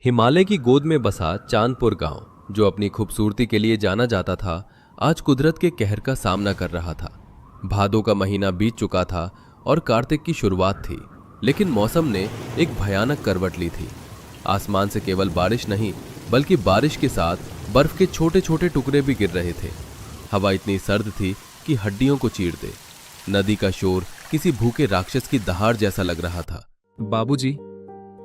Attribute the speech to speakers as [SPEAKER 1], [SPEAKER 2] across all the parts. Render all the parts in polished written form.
[SPEAKER 1] हिमालय की गोद में बसा चांदपुर गांव, जो अपनी खूबसूरती के लिए जाना जाता था, आज कुदरत के कहर का सामना कर रहा था। भादों का महीना बीत चुका था और कार्तिक की शुरुआत थी, लेकिन मौसम ने एक भयानक करवट ली थी। आसमान से केवल बारिश नहीं, बल्कि बारिश के साथ बर्फ के छोटे छोटे टुकड़े भी गिर रहे थे। हवा इतनी सर्द थी कि हड्डियों को चीर दे। नदी का शोर किसी भूखे राक्षस की दहाड़ जैसा लग रहा था।
[SPEAKER 2] बाबूजी,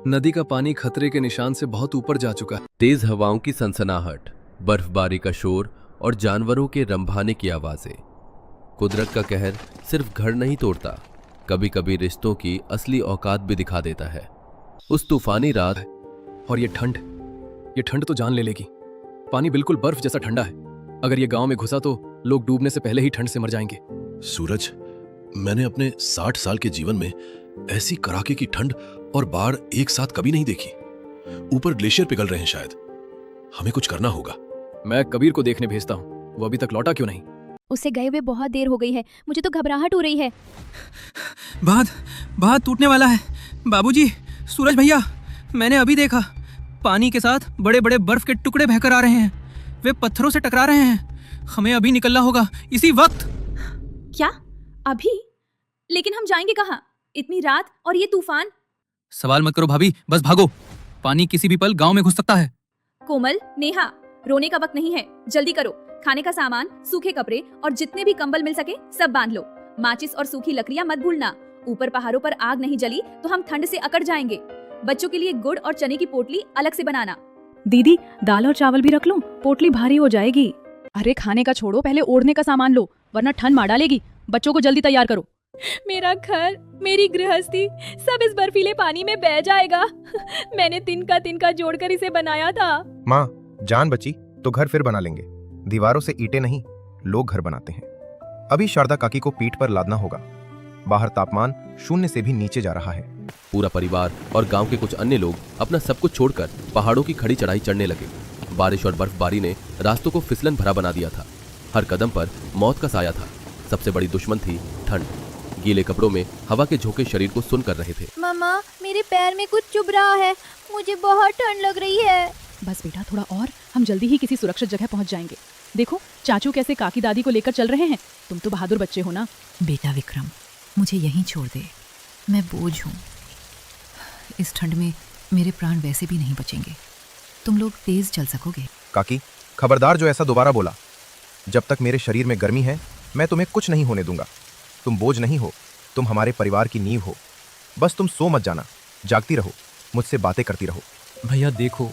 [SPEAKER 2] नदी का पानी खतरे के निशान से बहुत ऊपर जा चुका है।
[SPEAKER 1] तेज हवाओं की सनसनाहट, बर्फबारी का शोर और जानवरों के रंभाने की आवाजें। कुदरत का कहर सिर्फ घर नहीं तोड़ता, कभी कभी रिश्तों की असली औकात भी दिखा देता है। उस तूफानी रात
[SPEAKER 2] और ये ठंड तो जान ले लेगी। पानी बिल्कुल बर्फ जैसा ठंडा है। अगर ये गांव में घुसा तो लोग डूबने से पहले ही ठंड से मर जाएंगे।
[SPEAKER 3] सूरज, मैंने अपने 60 साल के जीवन में ऐसी कड़ाके की ठंड और बाढ़ एक साथ कभी नहीं देखी। ऊपर ग्लेशियर पिघल रहे हैं, शायद हमें कुछ करना होगा।
[SPEAKER 2] मैं कबीर को देखने भेजता हूँ, वो अभी तक लौटा क्यों नहीं?
[SPEAKER 4] उसे गए हुए बहुत देर हो गई है, मुझे तो घबराहट हो रही है।
[SPEAKER 5] बांध टूटने वाला है। बाबूजी, सूरज भैया, मैंने अभी देखा, पानी के साथ बड़े बड़े बर्फ के टुकड़े बहकर आ रहे हैं। वे पत्थरों से टकरा रहे हैं। हमें अभी निकलना होगा, इसी वक्त।
[SPEAKER 4] क्या? अभी? लेकिन हम जाएंगे कहाँ? इतनी रात और ये तूफान।
[SPEAKER 5] सवाल मत करो भाभी, बस भागो। पानी किसी भी पल गांव में घुस सकता है।
[SPEAKER 4] कोमल, नेहा, रोने का वक्त नहीं है, जल्दी करो। खाने का सामान, सूखे कपड़े और जितने भी कंबल मिल सके सब बांध लो। माचिस और सूखी लकड़ियां मत भूलना। ऊपर पहाड़ों पर आग नहीं जली तो हम ठंड से अकड़ जाएंगे। बच्चों के लिए गुड़ और चने की पोटली अलग से बनाना।
[SPEAKER 6] दीदी, दाल और चावल भी रख लूं, पोटली भारी हो जाएगी। अरे खाने का छोड़ो, पहले ओढ़ने का सामान लो, वरना ठंड मार डालेगी। बच्चों को जल्दी तैयार करो।
[SPEAKER 4] मेरा घर, मेरी गृहस्थी सब इस बर्फीले पानी में बह जाएगा। मैंने तिनका जोड़कर इसे बनाया था।
[SPEAKER 7] माँ, जान बची तो घर फिर बना लेंगे। दीवारों से ईंटें नहीं, लोग घर बनाते हैं। अभी शारदा काकी को पीठ पर लादना होगा। बाहर तापमान 0 से भी नीचे जा रहा है।
[SPEAKER 1] पूरा परिवार और गांव के कुछ अन्य लोग अपना सब कुछ छोड़कर पहाड़ों की खड़ी चढ़ाई चढ़ने लगे। बारिश और बर्फबारी ने रास्तों को फिसलन भरा बना दिया था। हर कदम पर मौत का साया था। सबसे बड़ी दुश्मन थी ठंड। गीले कपड़ों में हवा के झोंके शरीर को सुन कर रहे थे।
[SPEAKER 4] मम्मा, मेरे पैर में कुछ चुभ रहा है, मुझे बहुत ठंड लग रही है।
[SPEAKER 6] बस बेटा, थोड़ा और, हम जल्दी ही किसी सुरक्षित जगह पहुंच जाएंगे। देखो चाचू कैसे काकी दादी को लेकर चल रहे हैं। तुम तो बहादुर बच्चे हो ना।
[SPEAKER 8] बेटा विक्रम, मुझे यहीं छोड़ दे, मैं बोझ हूँ। इस ठंड में मेरे प्राण वैसे भी नहीं बचेंगे। तुम लोग तेज चल सकोगे।
[SPEAKER 7] काकी, खबरदार जो ऐसा दोबारा बोला। जब तक मेरे शरीर में गर्मी है, मैं तुम्हें कुछ नहीं होने दूंगा। तुम बोझ नहीं हो, तुम हमारे परिवार की नींव हो। बस तुम सो मत जाना, जागती रहो, मुझसे बातें करती रहो।
[SPEAKER 2] भैया देखो,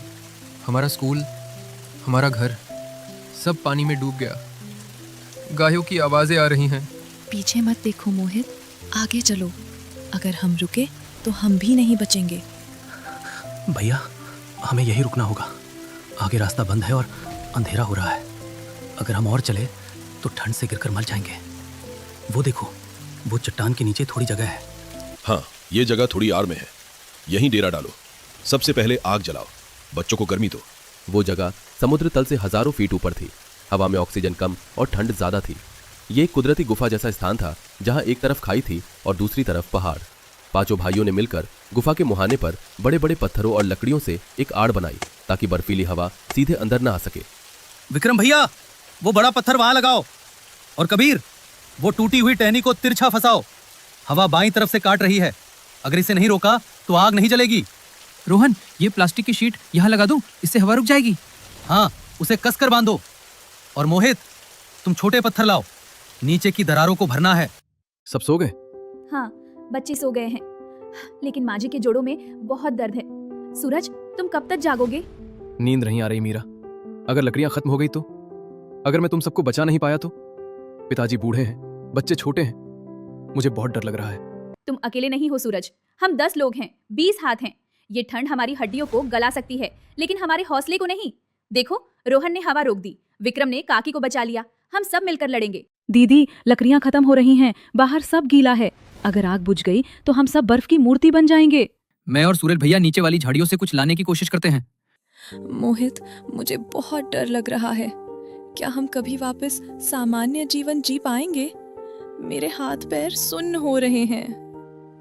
[SPEAKER 2] हमारा स्कूल, हमारा घर सब पानी में डूब गया। गायों की आवाजें आ रही हैं।
[SPEAKER 8] पीछे मत देखो मोहित, आगे चलो। अगर हम रुके तो हम भी नहीं बचेंगे।
[SPEAKER 5] भैया, हमें यहीं रुकना होगा। आगे रास्ता बंद है और अंधेरा हो रहा है। अगर हम और चले तो ठंड से गिरकर मर जाएंगे। वो देखो, वो चट्टान के नीचे थोड़ी जगह है।
[SPEAKER 3] हाँ, ये जगह थोड़ी आड़ में है, यहीं डेरा डालो। सबसे पहले आग जलाओ, बच्चों को गर्मी दो।
[SPEAKER 1] वो जगह समुद्र तल से हजारों फीट ऊपर थी। हवा में ऑक्सीजन कम और ठंड ज्यादा थी। ये एक कुदरती गुफा जैसा स्थान था, जहां एक तरफ खाई थी और दूसरी तरफ पहाड़। पांचों भाइयों ने मिलकर गुफा के मुहाने पर बड़े बड़े पत्थरों और लकड़ियों से एक आड़ बनाई, ताकि बर्फीली हवा सीधे अंदर न आ सके।
[SPEAKER 5] विक्रम भैया, वो बड़ा पत्थर वहां लगाओ। और कबीर, वो टूटी हुई टहनी को तिरछा फंसाओ। हवा बाईं तरफ से काट रही है। अगर इसे नहीं रोका तो आग नहीं जलेगी। रोहन, ये प्लास्टिक की शीट यहाँ लगा दूं, इससे हवा रुक जाएगी। हाँ, उसे कसकर बांधो। और मोहित, तुम छोटे पत्थर लाओ, नीचे की दरारों को भरना है।
[SPEAKER 2] सब सो गए?
[SPEAKER 4] हाँ, बच्चे सो गए हैं, लेकिन माँ जी के जोड़ों में बहुत दर्द है। सूरज, तुम कब तक जागोगे?
[SPEAKER 2] नींद नहीं आ रही मीरा। अगर लकड़ियां खत्म हो गई तो? अगर मैं तुम सबको बचा नहीं पाया तो? पिताजी बूढ़े हैं, बच्चे छोटे हैं, मुझे बहुत डर लग रहा है।
[SPEAKER 4] तुम अकेले नहीं हो सूरज, हम 10 लोग हैं, 20 हाथ हैं। ये ठंड हमारी हड्डियों को गला सकती है, लेकिन हमारे हौसले को नहीं। देखो, रोहन ने हवा रोक दी, विक्रम ने काकी को बचा लिया। हम सब मिलकर लड़ेंगे।
[SPEAKER 6] दीदी, लकड़ियां खत्म हो रही हैं, बाहर सब गीला है। अगर आग बुझ गई तो हम सब बर्फ की मूर्ति बन जाएंगे।
[SPEAKER 5] मैं और सूरज भैया नीचे वाली झाड़ियों से कुछ लाने की कोशिश करते हैं।
[SPEAKER 8] मोहित, मुझे बहुत डर लग रहा है। क्या हम कभी वापस सामान्य जीवन जी पाएंगे? मेरे हाथ पैर सुन्न हो रहे हैं।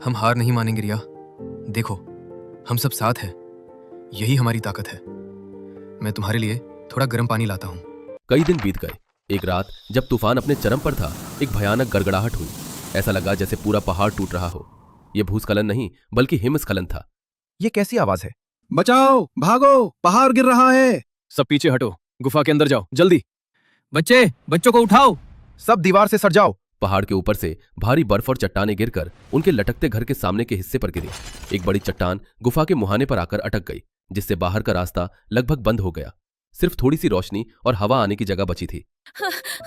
[SPEAKER 2] हम हार नहीं मानेंगे रिया। देखो, हम सब साथ हैं। यही हमारी ताकत है। मैं तुम्हारे लिए थोड़ा गर्म पानी लाता हूँ।
[SPEAKER 1] कई दिन बीत गए। एक रात जब तूफान अपने चरम पर था, एक भयानक गड़गड़ाहट हुई। ऐसा लगा जैसे पूरा पहाड़ टूट रहा हो। यह भूस्खलन नहीं बल्कि हिमस्खलन था।
[SPEAKER 7] ये कैसी आवाज है?
[SPEAKER 9] बचाओ, भागो, पहाड़ गिर रहा है।
[SPEAKER 2] सब पीछे हटो, गुफा के अंदर जाओ, जल्दी।
[SPEAKER 5] बच्चों को उठाओ।
[SPEAKER 7] सब दीवार से सट जाओ।
[SPEAKER 1] पहाड़ के ऊपर से भारी बर्फ और चट्टानें गिरकर उनके लटकते घर के सामने के हिस्से पर गिरी। एक बड़ी चट्टान गुफा के मुहाने पर आकर अटक गई, जिससे बाहर का रास्ता लगभग बंद हो गया। सिर्फ थोड़ी सी रोशनी और हवा आने की जगह बची थी।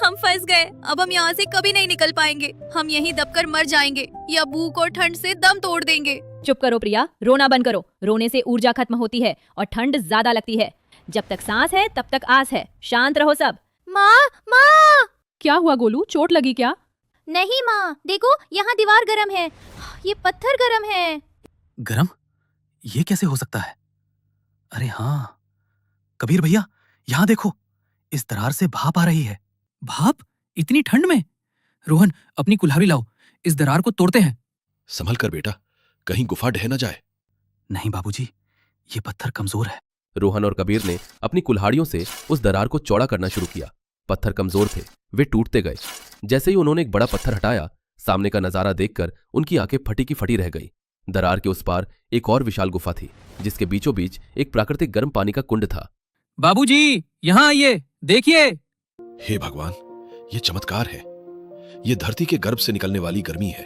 [SPEAKER 4] हम फंस गए। अब हम यहाँ से कभी नहीं निकल पाएंगे। हम यहीं दबकर मर जाएंगे या भूख और ठंड से दम तोड़ देंगे।
[SPEAKER 6] चुप करो प्रिया, रोना बंद करो। रोने से ऊर्जा खत्म होती है और ठंड ज्यादा लगती है। जब तक सांस है तब तक आस है। शांत रहो सब।
[SPEAKER 4] माँ, माँ।
[SPEAKER 6] क्या हुआ गोलू, चोट लगी क्या?
[SPEAKER 4] नहीं माँ, देखो यहाँ दीवार गरम है, ये पत्थर गरम है।
[SPEAKER 5] गरम? ये कैसे हो सकता है? अरे हाँ, कबीर भैया, यहाँ देखो, इस दरार से भाप आ रही है। भाप? इतनी ठंड में? रोहन, अपनी कुल्हाड़ी लाओ, इस दरार को तोड़ते हैं।
[SPEAKER 3] संभल कर बेटा, कहीं गुफा ढह न जाए।
[SPEAKER 5] नहीं बाबूजी, ये पत्थर कमजोर है।
[SPEAKER 1] रोहन और कबीर ने अपनी कुल्हाड़ियों से उस दरार को चौड़ा करना शुरू किया। पत्थर कमजोर थे, वे टूटते गए। जैसे ही उन्होंने एक बड़ा पत्थर हटाया, सामने का नजारा देखकर उनकी आंखें फटी की फटी रह गई। दरार के उस पार एक और विशाल गुफा थी, जिसके बीचों बीच एक प्राकृतिक गर्म पानी का कुंड था।
[SPEAKER 5] बाबूजी, यहाँ आइए, देखिए।
[SPEAKER 3] हे भगवान, ये चमत्कार है। ये धरती के गर्भ से निकलने वाली गर्मी है।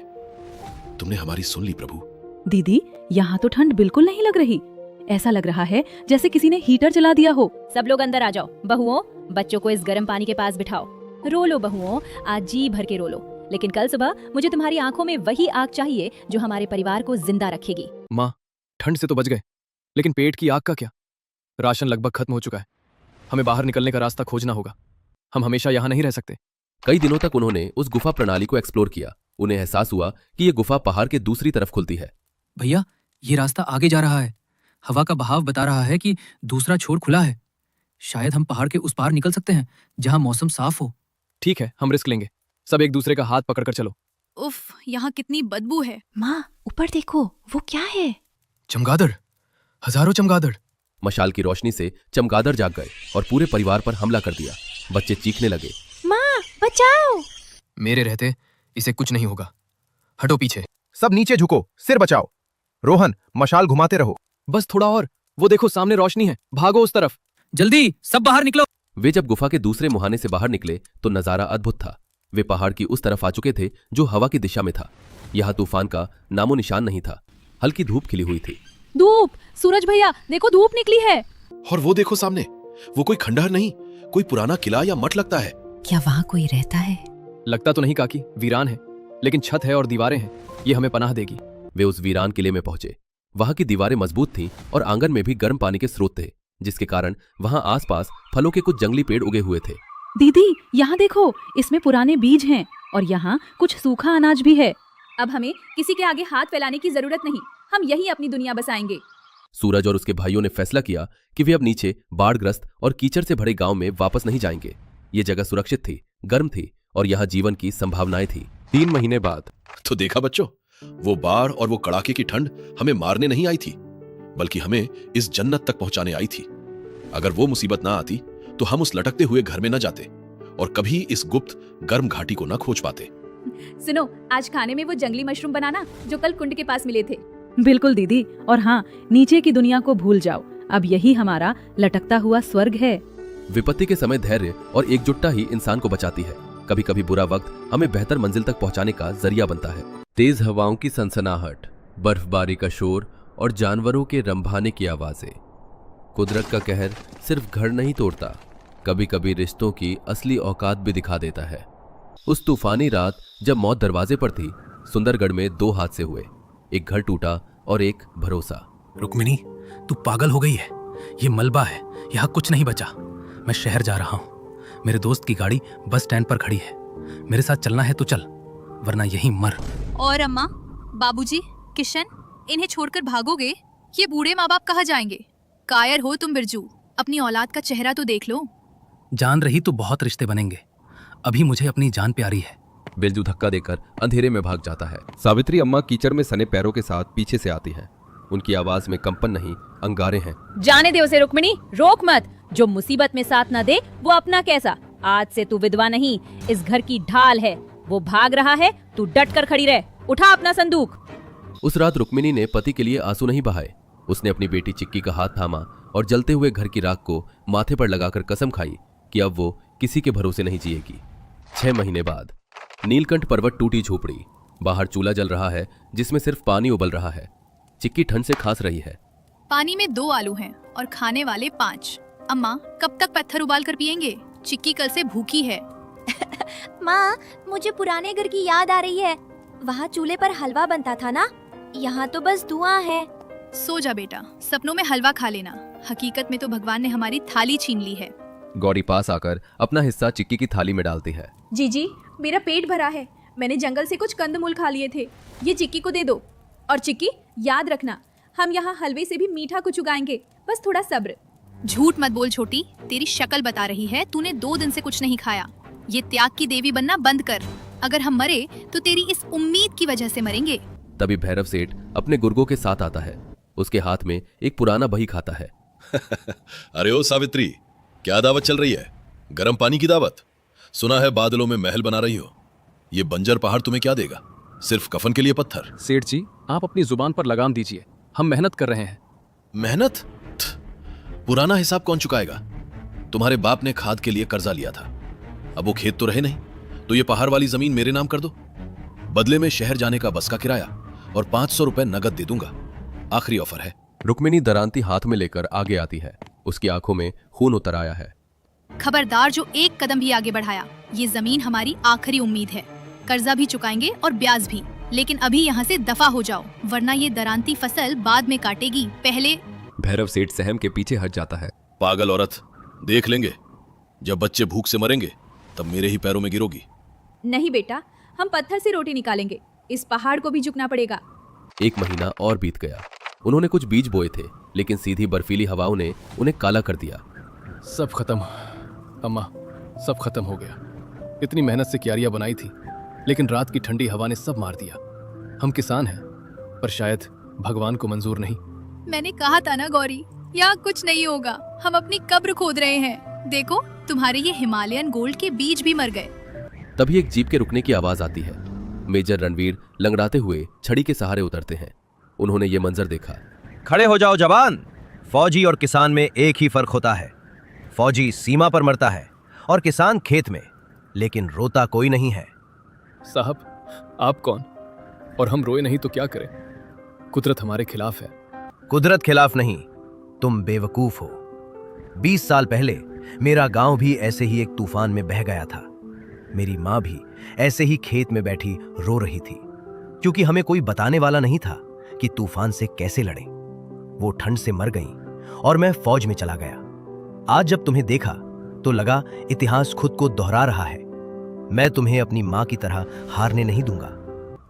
[SPEAKER 3] तुमने हमारी सुन ली प्रभु।
[SPEAKER 6] दीदी, यहाँ तो ठंड बिल्कुल नहीं लग रही। ऐसा लग रहा है जैसे किसी ने हीटर चला दिया हो। सब लोग अंदर आ जाओ। बहुओं, बच्चों को इस गर्म पानी के पास बिठाओ। रो लो बहुओं, आज जी भर के रो लो। लेकिन कल सुबह मुझे तुम्हारी आंखों में वही आग चाहिए जो हमारे परिवार को जिंदा रखेगी।
[SPEAKER 2] माँ, ठंड से तो बच गए, लेकिन पेट की आग का क्या? राशन लगभग खत्म हो चुका है। हमें बाहर निकलने का रास्ता खोजना होगा। हम हमेशा यहाँ नहीं रह सकते।
[SPEAKER 1] कई दिनों तक उन्होंने उस गुफा प्रणाली को एक्सप्लोर किया। उन्हें एहसास हुआ कि ये गुफा पहाड़ के दूसरी तरफ खुलती है।
[SPEAKER 5] भैया, ये रास्ता आगे जा रहा है। हवा का बहाव बता रहा है कि दूसरा छोर खुला है। शायद हम पहाड़ के उस पार निकल सकते हैं, जहाँ मौसम साफ हो।
[SPEAKER 2] ठीक है, हम रिस्क लेंगे। सब एक दूसरे का हाथ पकड़कर चलो।
[SPEAKER 4] उफ, यहाँ कितनी बदबू है।
[SPEAKER 8] माँ, ऊपर देखो, वो क्या है?
[SPEAKER 2] चमगादड़, हजारों चमगादड़।
[SPEAKER 1] मशाल की रोशनी से चमगादड़ जाग गए और पूरे परिवार पर हमला कर दिया। बच्चे चीखने लगे,
[SPEAKER 4] माँ, बचाओ।
[SPEAKER 2] मेरे रहते इसे कुछ नहीं होगा। हटो पीछे।
[SPEAKER 7] सब नीचे झुको, सिर बचाओ। रोहन, मशाल घुमाते रहो।
[SPEAKER 2] बस थोड़ा और। वो देखो, सामने रोशनी है, भागो उस तरफ।
[SPEAKER 5] जल्दी, सब बाहर निकलो।
[SPEAKER 1] वे जब गुफा के दूसरे मुहाने से बाहर निकले तो नजारा अद्भुत था। वे पहाड़ की उस तरफ आ चुके थे जो हवा की दिशा में था। यहाँ तूफान का नामो निशान नहीं था। हल्की धूप खिली हुई थी।
[SPEAKER 6] धूप! सूरज भैया, देखो धूप निकली है।
[SPEAKER 3] और वो देखो सामने, वो कोई खंडहर नहीं, कोई पुराना किला या मठ लगता है।
[SPEAKER 8] क्या वहाँ कोई रहता है?
[SPEAKER 2] लगता तो नहीं काकी, वीरान है, लेकिन छत है और दीवारें हैं। ये हमें पनाह देगी।
[SPEAKER 1] वे उस वीरान किले में पहुंचे। वहां की दीवारें मजबूत थीं और आंगन में भी गर्म पानी के स्रोत थे, जिसके कारण वहां आसपास फलों के कुछ जंगली पेड़ उगे हुए थे।
[SPEAKER 6] दीदी, यहाँ देखो, इसमें पुराने बीज हैं और यहाँ कुछ सूखा अनाज भी है।
[SPEAKER 4] अब हमें किसी के आगे हाथ फैलाने की जरूरत नहीं। हम यही अपनी दुनिया बसाएंगे।
[SPEAKER 1] सूरज और उसके भाइयों ने फैसला किया कि वे अब नीचे बाढ़ग्रस्त और कीचड़ से भरे गांव में वापस नहीं जाएंगे। ये जगह सुरक्षित थी, गर्म थी और यहाँ जीवन की संभावनाएं थी। 3 महीने बाद।
[SPEAKER 3] तो देखा बच्चों, वो बाढ़ और वो कड़ाके की ठंड हमें मारने नहीं आई थी, बल्कि हमें इस जन्नत तक पहुंचाने आई थी। अगर वो मुसीबत ना आती तो हम उस लटकते हुए घर में न जाते और कभी इस गुप्त गर्म घाटी को न खोज पाते।
[SPEAKER 4] सुनो, आज खाने में वो जंगली मशरूम बनाना जो कल कुंड के पास मिले थे।
[SPEAKER 6] बिल्कुल दीदी। और हाँ, नीचे की दुनिया को भूल जाओ। अब यही हमारा लटकता हुआ स्वर्ग है।
[SPEAKER 1] विपत्ति के समय धैर्य और एकजुटता ही इंसान को बचाती है। कभी कभी बुरा वक्त हमें बेहतर मंजिल तक पहुंचाने का जरिया बनता है। तेज हवाओं की सनसनाहट, बर्फबारी का शोर और जानवरों के रंभाने की आवाजें। कुदरत का कहर सिर्फ घर नहीं तोड़ता, कभी कभी रिश्तों की असली औकात भी दिखा देता है। उस तूफानी रात जब मौत दरवाजे पर थी, सुंदरगढ़ में 2 हादसे हुए। एक घर टूटा और एक भरोसा।
[SPEAKER 5] रुक्मिनी, तू पागल हो गई है। ये मलबा है, यहाँ कुछ नहीं बचा। मैं शहर जा रहा हूँ। मेरे दोस्त की गाड़ी बस स्टैंड पर खड़ी है। मेरे साथ चलना है तो चल, वरना यहीं मर।
[SPEAKER 4] और अम्मा, बाबूजी, किशन, इन्हें छोड़कर भागोगे? ये बूढ़े माँ बाप कहाँ जाएंगे? कायर हो तुम बिरजू, अपनी औलाद का चेहरा तो देख लो।
[SPEAKER 5] जान रही तो बहुत रिश्ते बनेंगे, अभी मुझे अपनी जान प्यारी है।
[SPEAKER 1] बिरजू धक्का देकर अंधेरे में भाग जाता है। सावित्री अम्मा कीचड़ में सने पैरों के साथ पीछे से आती है। उनकी आवाज में कंपन नहीं, अंगारे हैं।
[SPEAKER 6] जाने दे उसे रुक्मिणी, रोक मत। जो मुसीबत में साथ न दे वो अपना कैसा। आज से तू विधवा नहीं, इस घर की ढाल है। वो भाग रहा है, तू डट कर खड़ी रह। उठा अपना संदूक।
[SPEAKER 1] उस रात रुक्मिणी ने पति के लिए आंसू नहीं बहाए। उसने अपनी बेटी चिक्की का हाथ थामा और जलते हुए घर की राख को माथे पर लगाकर कसम खाई कि अब वो किसी के भरोसे नहीं जिएगी। 6 महीने बाद नीलकंठ पर्वत टूटी झोपड़ी। बाहर चूल्हा जल रहा है जिसमें सिर्फ पानी उबल रहा है। चिक्की ठंड से खांस रही है।
[SPEAKER 10] पानी में 2 आलू हैं और खाने वाले 5। अम्मा कब तक पत्थर उबाल कर पियेंगे? चिक्की कल से भूखी है।
[SPEAKER 11] माँ, मुझे पुराने घर की याद आ रही है। वहाँ चूल्हे पर हलवा बनता था ना, यहाँ तो बस धुआं है।
[SPEAKER 10] सो जा बेटा, सपनों में हलवा खा लेना। हकीकत में तो भगवान ने हमारी थाली छीन ली है।
[SPEAKER 1] गौरी पास आकर अपना हिस्सा चिक्की की थाली में डालती है।
[SPEAKER 4] जीजी, मेरा पेट भरा है। मैंने जंगल से कुछ कंदमूल खा लिए थे। ये चिक्की को दे दो। और चिक्की, याद रखना, हम यहाँ हलवे से भी मीठा कुछ उगाएंगे। बस थोड़ा सब्र।
[SPEAKER 10] झूठ मत बोल छोटी, तेरी शक्ल बता रही है। तूने 2 दिन से कुछ नहीं खाया। ये त्याग की देवी बनना बंद कर। अगर हम मरे तो तेरी इस उम्मीद की वजह से मरेंगे।
[SPEAKER 1] तभी भैरव सेठ अपने गुर्गों के साथ आता है। उसके हाथ में एक पुराना बही खाता है।
[SPEAKER 3] अरे ओ सावित्री, क्या दावत चल रही है? गर्म पानी की दावत? सुना है बादलों में महल बना रही हो। ये बंजर पहाड़ तुम्हें क्या देगा? सिर्फ कफन के लिए पत्थर?
[SPEAKER 2] सेठ जी, आप अपनी जुबान पर लगाम दीजिए। हम मेहनत कर रहे हैं।
[SPEAKER 3] मेहनत? पुराना हिसाब कौन चुकाएगा? तुम्हारे बाप ने खाद के लिए कर्जा लिया था। अब वो खेत तो रहे नहीं, तो ये पहाड़ वाली जमीन मेरे नाम कर दो। बदले में शहर जाने का बस का किराया और 500 रुपए नगद दे दूंगा। आखिरी ऑफर है।
[SPEAKER 1] रुक्मिणी दरांती हाथ में लेकर आगे आती है। उसकी आंखों में खून उतर आया है।
[SPEAKER 10] खबरदार, जो एक कदम भी आगे बढ़ाया। ये जमीन हमारी आखिरी उम्मीद है। कर्जा भी चुकाएंगे और ब्याज भी, लेकिन अभी यहाँ से दफा हो जाओ, वरना ये दरांती फसल बाद में काटेगी। पहले
[SPEAKER 1] भैरव सेठ सहम के पीछे हट जाता है।
[SPEAKER 3] पागल औरत, देख लेंगे। जब बच्चे भूख से मरेंगे तब मेरे ही पैरों में गिरोगी।
[SPEAKER 4] नहीं बेटा, हम पत्थर से रोटी निकालेंगे। इस पहाड़ को भी झुकना पड़ेगा।
[SPEAKER 1] 1 महीना और बीत गया। उन्होंने कुछ बीज बोए थे, लेकिन सीधी बर्फीली हवाओं ने उन्हें काला कर दिया।
[SPEAKER 2] सब खत्म अम्मा, सब खत्म हो गया। इतनी मेहनत से क्यारियां बनाई थी, लेकिन रात की ठंडी हवा ने सब मार दिया। हम किसान हैं, पर शायद भगवान को मंजूर नहीं।
[SPEAKER 10] मैंने कहा था ना गौरी, यहाँ कुछ नहीं होगा। हम अपनी कब्र खोद रहे हैं। देखो, तुम्हारे ये हिमालयन गोल्ड के बीज भी मर गए।
[SPEAKER 1] तभी एक जीप के रुकने की आवाज आती है। मेजर रणवीर लंगड़ाते हुए छड़ी के सहारे उतरते हैं। उन्होंने ये मंजर देखा।
[SPEAKER 12] खड़े हो जाओ जवान। फौजी और किसान में एक ही फर्क होता है। फौजी सीमा पर मरता है और किसान खेत में, लेकिन रोता कोई नहीं है।
[SPEAKER 2] साहब, आप कौन? और हम रोए नहीं तो क्या करें? कुदरत हमारे खिलाफ है।
[SPEAKER 12] कुदरत खिलाफ नहीं, तुम बेवकूफ हो। 20 साल पहले मेरा गांव भी ऐसे ही एक तूफान में बह गया था। मेरी माँ भी ऐसे ही खेत में बैठी रो रही थी, क्योंकि हमें कोई बताने वाला नहीं था कि तूफान से कैसे लड़ें। वो ठंड से मर गईं और मैं फौज में चला गया। आज जब तुम्हें देखा तो लगा इतिहास खुद को दोहरा रहा है। मैं तुम्हें अपनी माँ की तरह हारने नहीं दूंगा।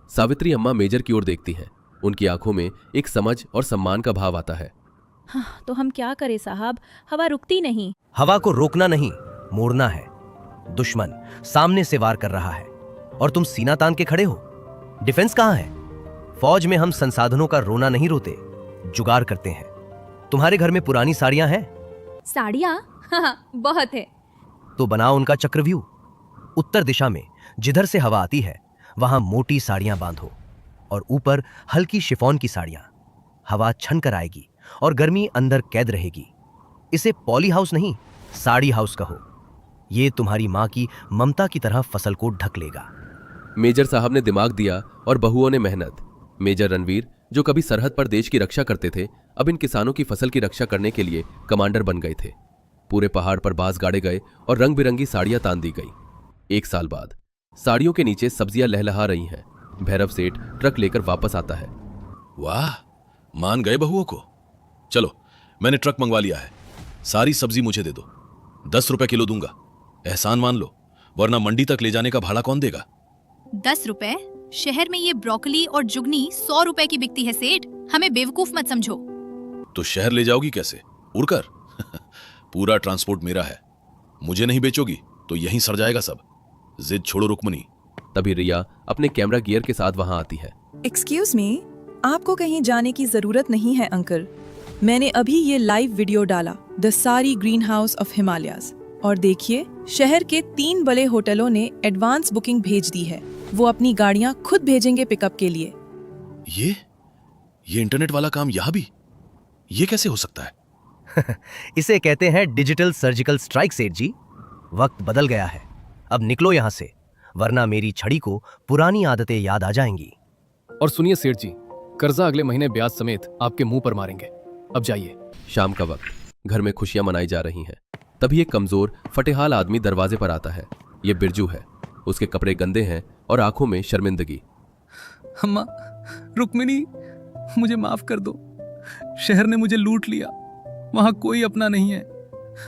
[SPEAKER 1] सावित्री अम्मा मेजर की ओर देखती हैं। उनकी आंखों में एक समझ और सम्मान का भाव आता है।
[SPEAKER 6] हाँ, तो हम क्या करें साहब, हवा रुकती नहीं।
[SPEAKER 12] हवा को रोकना नहीं, मोड़ना है। दुश्मन सामने से वार कर रहा है और तुम सीना तान के खड़े हो। डिफेंस कहाँ है? फौज में हम संसाधनों का रोना नहीं रोते, जुगाड़ करते हैं। तुम्हारे घर में पुरानी साड़ियां हैं?
[SPEAKER 4] साड़ियाँ? हाँ, बहुत है।
[SPEAKER 12] तो बनाओ उनका चक्रव्यूह। उत्तर दिशा में जिधर से हवा आती है वहां मोटी साड़ियां बांधो और ऊपर हल्की शिफॉन की साड़ियां। हवा छन कर आएगी और गर्मी अंदर कैद रहेगी। इसे पॉली हाउस नहीं, साड़ी हाउस कहो। ये तुम्हारी माँ की ममता की तरह फसल को ढक लेगा।
[SPEAKER 1] मेजर साहब ने दिमाग दिया और बहुओं ने मेहनत। मेजर रणवीर, जो कभी सरहद पर देश की रक्षा करते थे, अब इन किसानों की फसल की रक्षा करने के लिए कमांडर बन गए थे। पूरे पहाड़ पर बांस गाड़े गए और रंग बिरंगी साड़ियां तान दी गई। 1 साल बाद साड़ियों के नीचे सब्जियां लहलहा रही हैं। भैरव सेठ ट्रक लेकर वापस आता है।
[SPEAKER 3] वाह, मान गए बहुओं को। चलो, मैंने ट्रक मंगवा लिया है। सारी सब्जी मुझे दे दो। 10 रुपए किलो दूंगा। एहसान मान लो, वरना मंडी तक ले जाने का भाड़ा कौन देगा?
[SPEAKER 10] 10 रुपए? शहर में ये ब्रोकली और जुगनी 100 रुपए की बिकती है सेठ। हमें बेवकूफ मत समझो।
[SPEAKER 3] तो शहर ले जाओगी कैसे? उड़कर? पूरा ट्रांसपोर्ट मेरा है। मुझे नहीं बेचोगी तो यहीं सड़ जाएगा सब। जिद छोड़ो रुक्मणी।
[SPEAKER 1] तभी रिया अपने कैमरा गियर के साथ वहां आती है।
[SPEAKER 13] एक्सक्यूज मी, आपको कहीं जाने की जरूरत नहीं है अंकल। मैंने अभी ये लाइव वीडियो डाला, द सारी ग्रीन हाउस ऑफ हिमालयाज, और देखिए शहर के 3 बड़े होटलों ने एडवांस बुकिंग भेज दी है। वो अपनी गाड़ियां खुद भेजेंगे पिकअप के लिए।
[SPEAKER 3] ये इंटरनेट वाला काम यहाँ भी? ये कैसे हो सकता है?
[SPEAKER 12] इसे कहते हैं डिजिटल सर्जिकल स्ट्राइक सेठ जी। वक्त बदल गया है, अब निकलो यहां से, वरना मेरी छड़ी को पुरानी आदतें याद आ जाएंगी।
[SPEAKER 2] और सुनिए सेठ जी, कर्जा अगले महीने ब्याज समेत आपके मुंह पर मारेंगे। अब जाइए।
[SPEAKER 1] शाम का वक्त, घर में खुशियां मनाई जा रही हैं। तभी एक कमजोर फटेहाल आदमी दरवाजे पर आता है। ये बिरजू है। उसके कपड़े गंदे हैं और आंखों में शर्मिंदगी।
[SPEAKER 5] अम्मा, रुक्मिनी, मुझे माफ कर दो। शहर ने मुझे लूट लिया, वहां कोई अपना नहीं है,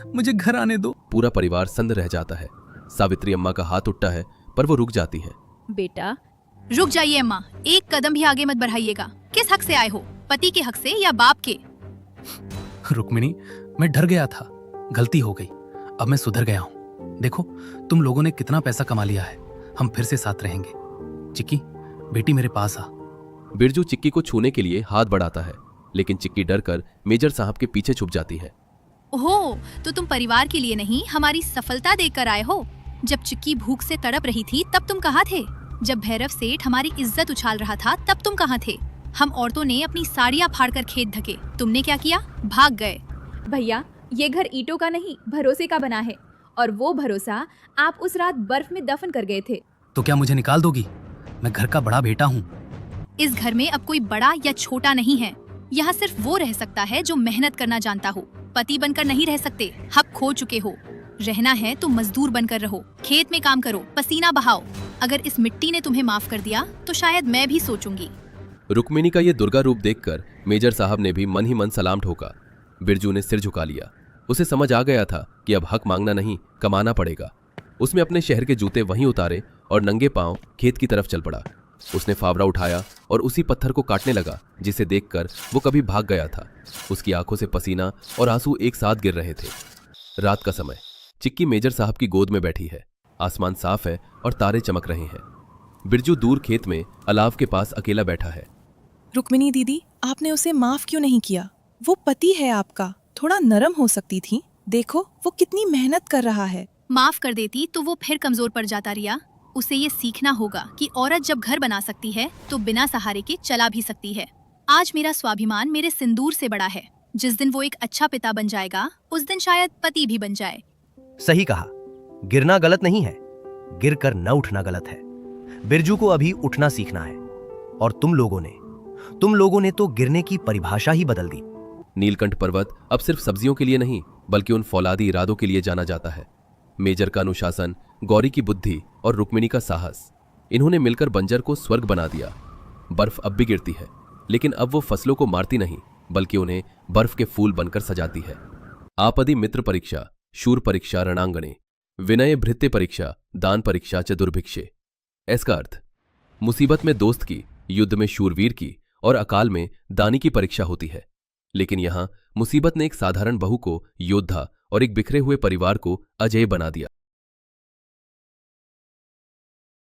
[SPEAKER 5] मुझे घर आने दो।
[SPEAKER 1] पूरा परिवार संद रह जाता है। सावित्री अम्मा का हाथ उठता है पर वो रुक जाती हैं।
[SPEAKER 6] बेटा
[SPEAKER 10] रुक जाइए अम्मा, एक कदम भी आगे मत बढ़ाइएगा। किस हक से आए हो, पति के हक से या बाप के?
[SPEAKER 5] रुक्मिनी, मैं डर गया था, गलती हो गई, अब मैं सुधर गया हूँ। देखो तुम लोगों ने कितना पैसा कमा लिया है, हम फिर से साथ रहेंगे। चिक्की बेटी मेरे पास आ।
[SPEAKER 1] बिरजू चिक्की को छूने के लिए हाथ बढ़ाता है, लेकिन चिक्की डरकर मेजर साहब के पीछे छुप जाती है।
[SPEAKER 10] ओहो, तो तुम परिवार के लिए नहीं हमारी सफलता देखकर आए हो। जब चिक्की भूख से तड़प रही थी तब तुम कहाँ थे? जब भैरव सेठ हमारी इज्जत उछाल रहा था तब तुम कहाँ थे? हम औरतों ने अपनी साड़ियाँ फाड़कर खेत धके, तुमने क्या किया? भाग गए।
[SPEAKER 4] भैया, ये घर ईंटों का नहीं भरोसे का बना है, और वो भरोसा आप उस रात बर्फ में दफन कर गए थे।
[SPEAKER 5] तो क्या मुझे निकाल दोगी? मैं घर का बड़ा बेटा हूँ।
[SPEAKER 10] इस घर में अब कोई बड़ा या छोटा नहीं है। यहाँ सिर्फ वो रह सकता है जो मेहनत करना जानता हो। पति बनकर नहीं रह सकते, हक खो चुके हो। रहना है तो मजदूर बनकर रहो, खेत में काम करो, पसीना बहाओ। अगर इस मिट्टी ने तुम्हें माफ कर दिया तो शायद मैं भी सोचूंगी।
[SPEAKER 1] रुक्मिणी का ये दुर्गा रूप देखकर मेजर साहब ने भी मन ही मन सलाम ठोका। बिरजू ने सिर झुका लिया। उसे समझ आ गया था कि अब हक मांगना नहीं, कमाना पड़ेगा। उसने अपने शहर के जूते वहीं उतारे और नंगे पांव खेत की तरफ चल पड़ा। उसने फावड़ा उठाया और उसी पत्थर को काटने लगा जिसे देखकर वो कभी भाग गया था। उसकी आंखों से पसीना और आंसू एक साथ गिर रहे थे। रात का समय, चिक्की मेजर साहब की गोद में बैठी है। आसमान साफ है और तारे चमक रहे हैं। बिरजू दूर खेत में अलाव के पास अकेला बैठा है।
[SPEAKER 13] रुक्मिनी दीदी, आपने उसे माफ क्यों नहीं किया? वो पति है आपका, थोड़ा नरम हो सकती थी। देखो वो कितनी मेहनत कर रहा है।
[SPEAKER 10] माफ कर देती तो वो फिर कमजोर पड़ जाता रिया। उसे ये सीखना होगा कि औरत जब घर बना सकती है तो बिना सहारे के चला भी सकती है। आज मेरा स्वाभिमान मेरे सिंदूर से बड़ा है। जिस दिन वो एक अच्छा पिता बन जाएगा उस दिन शायद पति भी बन जाए।
[SPEAKER 12] सही कहा, गिरना गलत नहीं है, गिर कर न उठना गलत है। बिरजू को अभी उठना सीखना है। और तुम लोगों ने तो गिरने की परिभाषा ही बदल दी।
[SPEAKER 1] नीलकंठ पर्वत अब सिर्फ सब्जियों के लिए नहीं बल्कि उन फौलादी इरादों के लिए जाना जाता है। मेजर का अनुशासन, गौरी की बुद्धि और रुक्मिणी का साहस, इन्होंने मिलकर बंजर को स्वर्ग बना दिया। बर्फ अब भी गिरती है, लेकिन अब वो फसलों को मारती नहीं बल्कि उन्हें बर्फ के फूल बनकर सजाती है। आपदी मित्र परीक्षा, शूर परीक्षा रणांगणे, विनय भृत्य परीक्षा, दान परीक्षा च दुर्भिक्षे। इसका अर्थ, मुसीबत में दोस्त की, युद्ध में शूरवीर की और अकाल में दानी की परीक्षा होती है। लेकिन यहां मुसीबत ने एक साधारण बहू को योद्धा और एक बिखरे हुए परिवार को अजेय बना दिया।